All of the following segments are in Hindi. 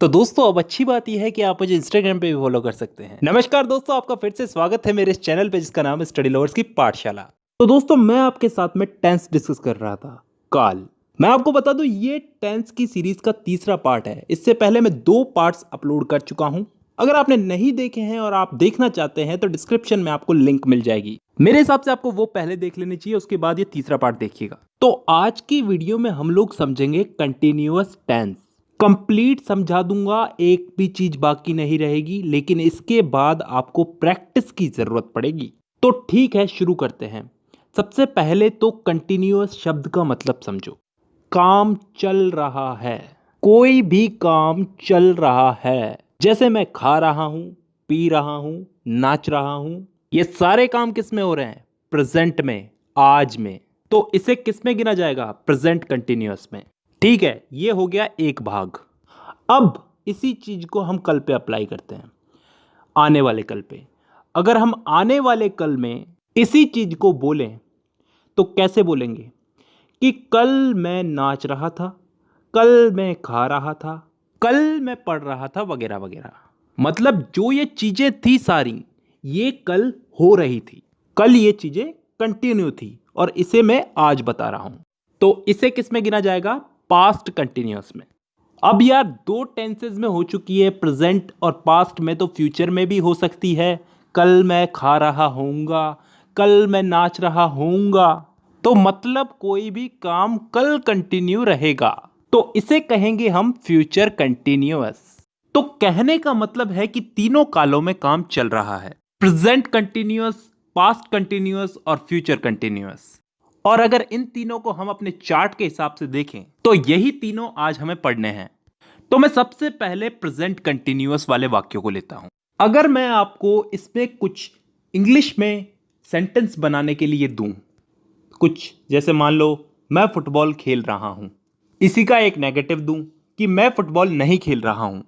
तो दोस्तों अब अच्छी बात यह है कि आप मुझे इंस्टाग्राम पे भी फॉलो कर सकते हैं। नमस्कार दोस्तों, आपका फिर से स्वागत है मेरे इस चैनल पे जिसका नाम है स्टडी लवर्स की पाठशाला। तो दोस्तों मैं आपके साथ में टेंस डिस्कस कर रहा था कल। मैं आपको बता दूं ये टेंस की सीरीज का तीसरा पार्ट है। इससे पहले मैं 2 पार्ट्स अपलोड कर चुका हूं। अगर आपने नहीं देखे हैं और आप देखना चाहते हैं तो डिस्क्रिप्शन में आपको लिंक मिल जाएगी। मेरे हिसाब से आपको वो पहले देख लेनी चाहिए, उसके बाद ये तीसरा पार्ट देखिएगा। तो आज की वीडियो में हम लोग समझेंगे कंटिन्यूअस टेंस। कंप्लीट समझा दूंगा, एक भी चीज बाकी नहीं रहेगी, लेकिन इसके बाद आपको प्रैक्टिस की जरूरत पड़ेगी। तो ठीक है, शुरू करते हैं। सबसे पहले तो कंटिन्यूअस शब्द का मतलब समझो। काम चल रहा है, कोई भी काम चल रहा है। जैसे मैं खा रहा हूं, पी रहा हूं, नाच रहा हूं, ये सारे काम किस में हो रहे हैं? प्रेजेंट में, आज में। तो इसे किस में गिना जाएगा? प्रेजेंट कंटिन्यूअस में। ठीक है, ये हो गया एक भाग। अब इसी चीज को हम कल पे अप्लाई करते हैं, आने वाले कल पे। अगर हम आने वाले कल में इसी चीज को बोलें तो कैसे बोलेंगे कि कल मैं नाच रहा था, कल मैं खा रहा था, कल मैं पढ़ रहा था, वगैरह वगैरह। मतलब जो ये चीजें थी सारी, ये कल हो रही थी, कल ये चीजें कंटिन्यू थी, और इसे मैं आज बता रहा हूं। तो इसे किस में गिना जाएगा? पास्ट कंटिन्यूअस में। अब यार 2 टेंसेस में हो चुकी है, प्रेजेंट और पास्ट में, तो फ्यूचर में भी हो सकती है। कल मैं खा रहा होऊंगा, कल मैं नाच रहा होऊंगा। तो मतलब कोई भी काम कल कंटिन्यू रहेगा, तो इसे कहेंगे हम फ्यूचर कंटिन्यूअस। तो कहने का मतलब है कि तीनों कालों में काम चल रहा है, प्रेजेंट कंटिन्यूअस, पास्ट कंटिन्यूअस और फ्यूचर कंटिन्यूअस। और अगर इन तीनों को हम अपने चार्ट के हिसाब से देखें तो यही तीनों आज हमें पढ़ने हैं। तो मैं सबसे पहले प्रेजेंट कंटिन्यूअस वाले वाक्यों को लेता हूं। अगर मैं आपको इसमें कुछ इंग्लिश में सेंटेंस बनाने के लिए दूं, कुछ जैसे मान लो मैं फुटबॉल खेल रहा हूं, इसी का एक नेगेटिव दूं कि मैं फुटबॉल नहीं खेल रहा हूं,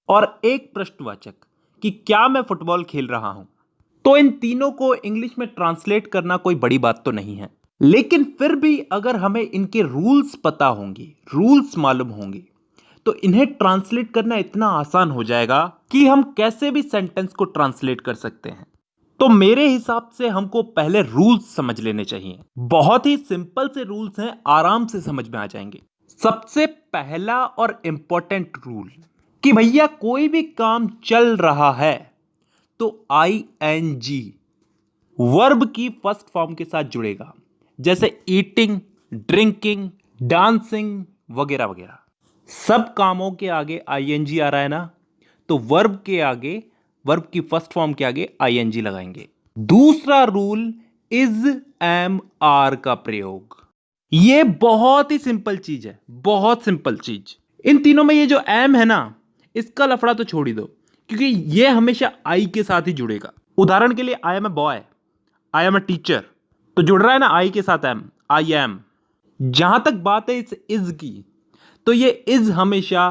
और एक प्रश्नवाचक कि क्या मैं फुटबॉल खेल रहा हूं, तो इन तीनों को इंग्लिश में ट्रांसलेट करना कोई बड़ी बात तो नहीं है। लेकिन फिर भी अगर हमें इनके रूल्स पता होंगे, रूल्स मालूम होंगे, तो इन्हें ट्रांसलेट करना इतना आसान हो जाएगा कि हम कैसे भी सेंटेंस को ट्रांसलेट कर सकते हैं। तो मेरे हिसाब से हमको पहले रूल्स समझ लेने चाहिए। बहुत ही सिंपल से रूल्स हैं, आराम से समझ में आ जाएंगे। सबसे पहला और इंपॉर्टेंट रूल कि भैया कोई भी काम चल रहा है तो ING वर्ब की फर्स्ट फॉर्म के साथ जुड़ेगा। जैसे ईटिंग, ड्रिंकिंग, डांसिंग वगैरह वगैरह, सब कामों के आगे ING आ रहा है ना, तो वर्ब के आगे, वर्ब की फर्स्ट फॉर्म के आगे ING लगाएंगे। दूसरा रूल इज, एम, आर का प्रयोग। यह बहुत ही सिंपल चीज है, बहुत सिंपल चीज। इन तीनों में ये जो एम है ना, इसका लफड़ा तो छोड़ ही दो, क्योंकि यह हमेशा आई के साथ ही जुड़ेगा। उदाहरण के लिए I am a boy, I am a teacher, तो जुड़ रहा है ना आई के साथ एम, आई एम। जहां तक बात है इस इज की, तो ये इज हमेशा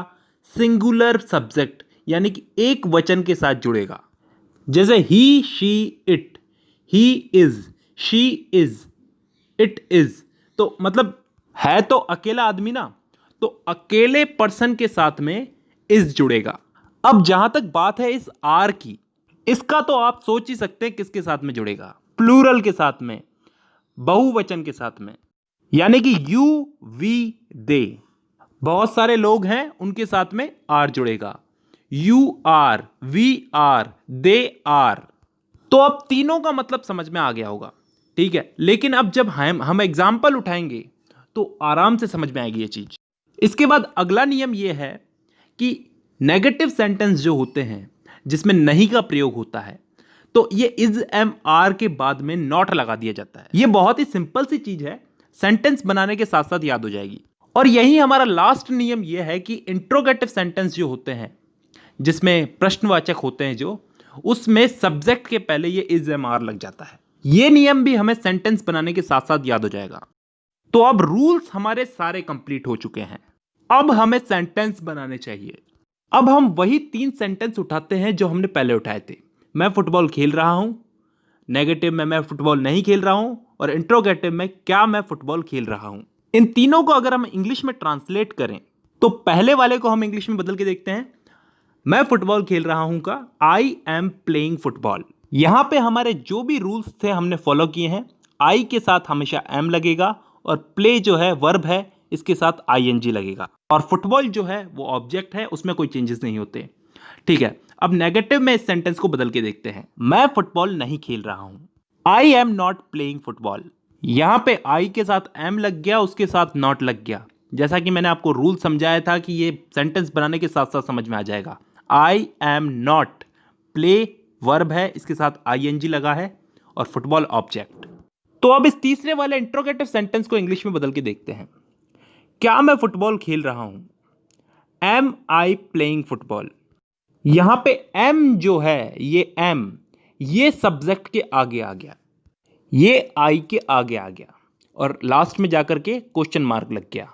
सिंगुलर सब्जेक्ट यानी कि एक वचन के साथ जुड़ेगा। जैसे he, she, it, he is, she is, it is, तो मतलब है तो अकेला आदमी ना, तो अकेले पर्सन के साथ में इज जुड़ेगा। अब जहां तक बात है इस आर की, इसका तो आप सोच ही सकते हैं किसके साथ में जुड़ेगा? प्लूरल के साथ में, बहुवचन के साथ में, यानी कि यू, वी, दे। बहुत सारे लोग हैं, उनके साथ में आर जुड़ेगा। You are, we are, they are. तो अब तीनों का मतलब समझ में आ गया होगा, ठीक है। लेकिन अब जब हम एग्जाम्पल उठाएंगे तो आराम से समझ में आएगी ये चीज। इसके बाद अगला नियम यह है कि नेगेटिव सेंटेंस जो होते हैं जिसमें नहीं का प्रयोग होता है, तो ये इज, एम, आर के बाद में नॉट लगा दिया जाता है। ये बहुत ही सिंपल सी चीज है, सेंटेंस बनाने के साथ साथ याद हो जाएगी। और यही हमारा लास्ट नियम यह है कि इंट्रोगेटिव सेंटेंस जो होते हैं, जिसमें प्रश्नवाचक होते हैं जो, उसमें सब्जेक्ट के पहले ये इज, एम, आर लग जाता है। ये नियम भी हमें सेंटेंस बनाने के साथ साथ याद हो जाएगा। तो अब रूल्स हमारे सारे कंप्लीट हो चुके हैं, अब हमें सेंटेंस बनाने चाहिए। अब हम वही 3 सेंटेंस उठाते हैं जो हमने पहले उठाए थे। मैं फुटबॉल खेल रहा हूं, नेगेटिव में मैं फुटबॉल नहीं खेल रहा हूं, और इंट्रोगेटिव में क्या मैं फुटबॉल खेल रहा हूं। इन तीनों को अगर हम इंग्लिश में ट्रांसलेट करें तो पहले वाले को हम इंग्लिश में बदल के देखते हैं। मैं फुटबॉल खेल रहा हूं का आई एम प्लेइंग फुटबॉल। यहां पे हमारे जो भी रूल्स थे हमने फॉलो किए हैं। आई के साथ हमेशा एम लगेगा और प्ले जो है वर्ब है इसके साथ आईएनजी लगेगा और फुटबॉल जो है वो ऑब्जेक्ट है, उसमें कोई चेंजेस नहीं होते। ठीक है, अब नेगेटिव में इस सेंटेंस को बदल के देखते हैं। मैं फुटबॉल नहीं खेल रहा हूं, I am not playing football. यहां पे आई के साथ एम लग गया, उसके साथ नॉट लग गया। जैसा कि मैंने आपको रूल समझाया था कि ये सेंटेंस बनाने के साथ साथ समझ में आ जाएगा। I am not, play verb है, इसके साथ आईएनजी लगा है और फुटबॉल ऑब्जेक्ट। तो अब इस तीसरे वाले इंट्रोगेटिव सेंटेंस को इंग्लिश में बदल के देखते हैं। क्या मैं फुटबॉल खेल रहा हूं, एम आई प्लेइंग फुटबॉल। यहां पे एम जो है ये सब्जेक्ट के आगे आ गया, ये आई के आगे आ गया और लास्ट में जाकर के क्वेश्चन मार्क लग गया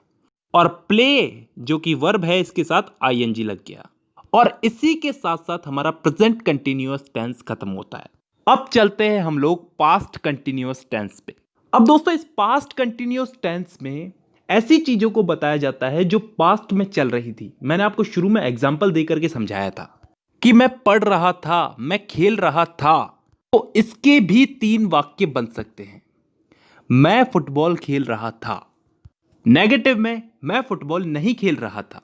और प्ले जो कि वर्ब है इसके साथ आईएनजी लग गया और इसी के साथ साथ हमारा प्रेजेंट कंटीन्यूअस टेंस खत्म होता है। अब चलते हैं हम लोग पास्ट कंटीन्यूअस टेंस पे। अब दोस्तों इस पास्ट कंटीन्यूअस टेंस में ऐसी चीजों को बताया जाता है जो पास्ट में चल रही थी। मैंने आपको शुरू में एग्जांपल देकर के समझाया था कि मैं पढ़ रहा था, मैं खेल रहा था, तो इसके भी 3 वाक्य बन सकते हैं। मैं फुटबॉल खेल रहा था, नेगेटिव में मैं फुटबॉल नहीं खेल रहा था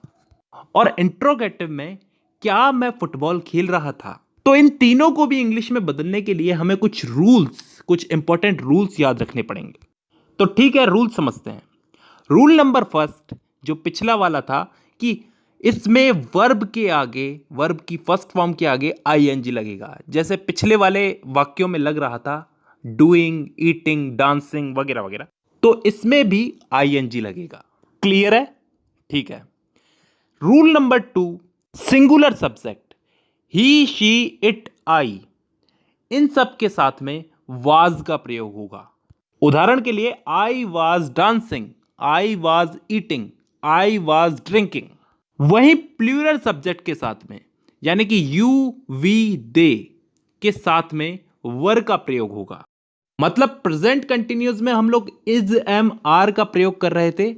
और इंट्रोगेटिव में क्या मैं फुटबॉल खेल रहा था। तो इन तीनों को भी इंग्लिश में बदलने के लिए हमें कुछ रूल्स, कुछ इंपॉर्टेंट रूल्स याद रखने पड़ेंगे। तो ठीक है, रूल समझते हैं। रूल नंबर फर्स्ट जो पिछला वाला था कि इसमें वर्ब के आगे, वर्ब की फर्स्ट फॉर्म के आगे आईएनजी लगेगा, जैसे पिछले वाले वाक्यों में लग रहा था डूइंग, ईटिंग, डांसिंग वगैरह वगैरह, तो इसमें भी आईएनजी लगेगा। क्लियर है? ठीक है। Rule number 2, singular subject he, she, it, I, इन सब के साथ में वाज का प्रयोग होगा। उदाहरण के लिए I was dancing, I was eating, I was drinking. वहीं प्लूरल सब्जेक्ट के साथ में यानी कि यू, वी, दे के साथ में वर का प्रयोग होगा। मतलब प्रेजेंट कंटिन्यूअस में हम लोग इज, एम, आर का प्रयोग कर रहे थे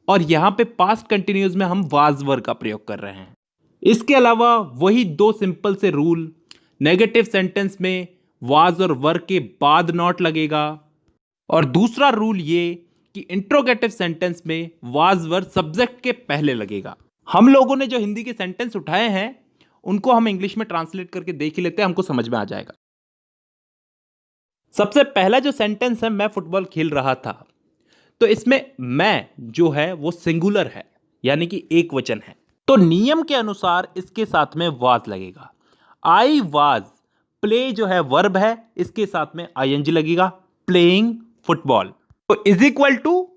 और यहां पे पास्ट कंटिन्यूअस में हम वाज वर का प्रयोग कर रहे हैं। इसके अलावा वही 2 सिंपल से रूल, नेगेटिव सेंटेंस में वाज और वर के बाद नॉट लगेगा और दूसरा रूल ये कि इंट्रोगेटिव सेंटेंस में वाज वर सब्जेक्ट के पहले लगेगा। हम लोगों ने जो हिंदी के सेंटेंस उठाए हैं उनको हम इंग्लिश में ट्रांसलेट करके देख ही लेते हैं, हमको समझ में आ जाएगा। सबसे पहला जो सेंटेंस है, मैं फुटबॉल खेल रहा था, तो इसमें मैं जो है वो सिंगुलर है यानी कि एक वचन है, तो नियम के अनुसार इसके साथ में वाज लगेगा। आई वाज, प्ले जो है वर्ब है, इसके साथ में आईएनजी लगेगा, प्लेइंग फुटबॉल, तो is equal to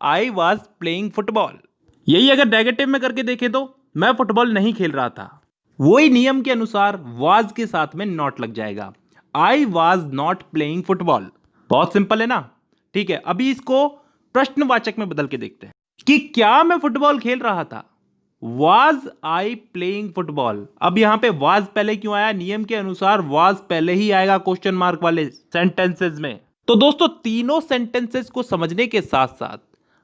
I was playing football. यही अगर नेगेटिव में करके देखें तो मैं फुटबॉल नहीं खेल रहा था, वही नियम के अनुसार वाज के साथ में नॉट लग जाएगा, I was not playing football. बहुत सिंपल है ना? ठीक है, अभी इसको प्रश्नवाचक में बदल के देखते हैं कि क्या मैं फुटबॉल खेल रहा था, वाज आई प्लेइंग फुटबॉल। अब यहां पे वाज पहले क्यों आया? नियम के अनुसार वाज पहले ही आएगा क्वेश्चन मार्क वाले सेंटेंसेस में। तो दोस्तों तीनों सेंटेंसेस को समझने के साथ साथ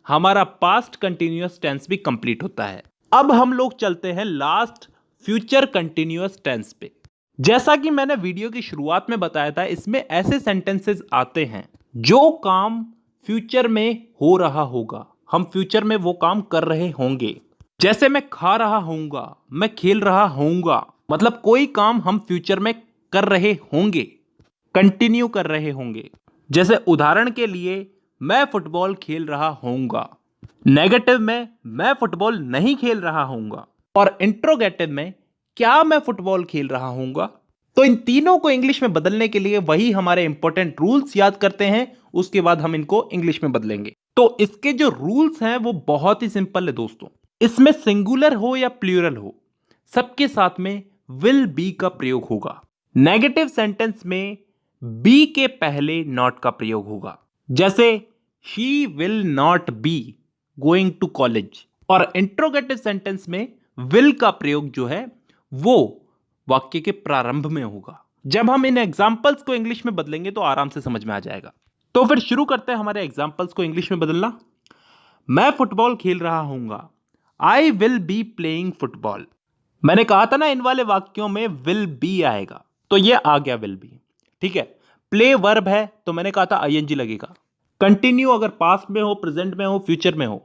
हमारा पास्ट कंटिन्यूअस टेंस भी कंप्लीट होता है। अब हम लोग चलते हैं लास्ट फ्यूचर कंटिन्यूअस टेंस पे। जैसा कि मैंने वीडियो की शुरुआत में बताया था, इसमें ऐसे सेंटेंसेस आते हैं जो काम फ्यूचर में हो रहा होगा, हम फ्यूचर में वो काम कर रहे होंगे। जैसे मैं खा रहा होऊंगा, मैं खेल रहा होऊंगा, मतलब कोई काम हम फ्यूचर में कर रहे होंगे, कंटिन्यू कर रहे होंगे। जैसे उदाहरण के लिए मैं फुटबॉल खेल रहा होऊंगा, नेगेटिव में मैं फुटबॉल नहीं खेल रहा होऊंगा और इंट्रोगेटिव में क्या मैं फुटबॉल खेल रहा होऊंगा। तो इन तीनों को इंग्लिश में बदलने के लिए वही हमारे इंपॉर्टेंट रूल्स याद करते हैं, उसके बाद हम इनको इंग्लिश में बदलेंगे। तो इसके जो रूल्स हैं वो बहुत ही सिंपल है दोस्तों। इसमें सिंगुलर हो या प्लूरल हो, सबके साथ में विल बी का प्रयोग होगा। नेगेटिव सेंटेंस में बी के पहले नॉट का प्रयोग होगा, जैसे she will not be going to college. और इंट्रोगेटिव सेंटेंस में विल का प्रयोग जो है वो वाक्य के प्रारंभ में होगा। जब हम इन एग्जाम्पल्स को इंग्लिश में बदलेंगे तो आराम से समझ में आ जाएगा। तो फिर शुरू करते हैं हमारे एग्जाम्पल्स को इंग्लिश में बदलना। मैं फुटबॉल खेल रहा हूंगा, I will be playing football. मैंने कहा था ना इन वाले वाक्यों में विल बी आएगा, तो ये आ गया विल बी। ठीक है, प्ले वर्ब है तो मैंने कहा था आईएनजी लगेगा। कंटिन्यू अगर पास्ट में हो, प्रेजेंट में हो, फ्यूचर में हो,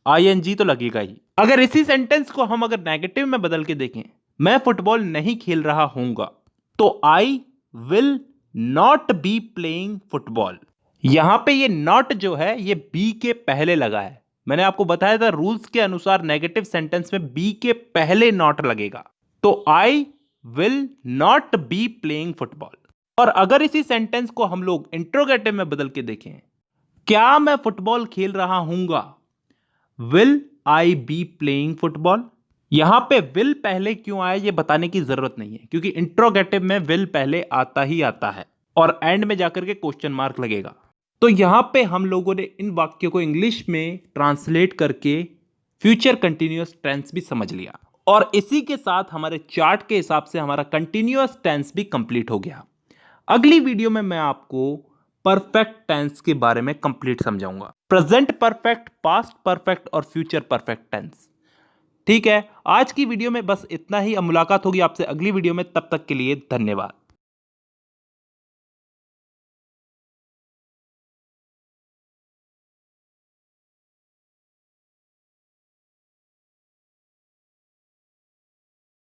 आईएनजी तो लगेगा ही। अगर इसी सेंटेंस को हम अगर नेगेटिव में बदल के देखें, मैं फुटबॉल नहीं खेल रहा हूंगा, तो I will not B playing football. यहां पे ये नॉट जो है ये बी के पहले लगा है। मैंने आपको बताया था रूल्स के अनुसार नेगेटिव सेंटेंस में बी के पहले नॉट लगेगा, तो I will not B playing football. और अगर इसी सेंटेंस को हम लोग इंट्रोगेटिव में बदल के देखें, क्या मैं फुटबॉल खेल रहा हूंगा, will I be playing football. यहां पे विल पहले क्यों आया ये बताने की जरूरत नहीं है, क्योंकि इंट्रोगेटिव में विल पहले आता ही आता है और एंड में जाकर के क्वेश्चन मार्क लगेगा। तो यहां पे हम लोगों ने इन वाक्यों को इंग्लिश में ट्रांसलेट करके फ्यूचर कंटिन्यूअस टेंस भी समझ लिया, और इसी के साथ हमारे चार्ट के हिसाब से हमारा कंटिन्यूअस टेंस भी कंप्लीट हो गया। अगली वीडियो में मैं आपको परफेक्ट टेंस के बारे में कंप्लीट समझाऊंगा, प्रेजेंट परफेक्ट, पास्ट परफेक्ट और फ्यूचर परफेक्ट टेंस। ठीक है, आज की वीडियो में बस इतना ही। अब मुलाकात होगी आपसे अगली वीडियो में, तब तक के लिए धन्यवाद।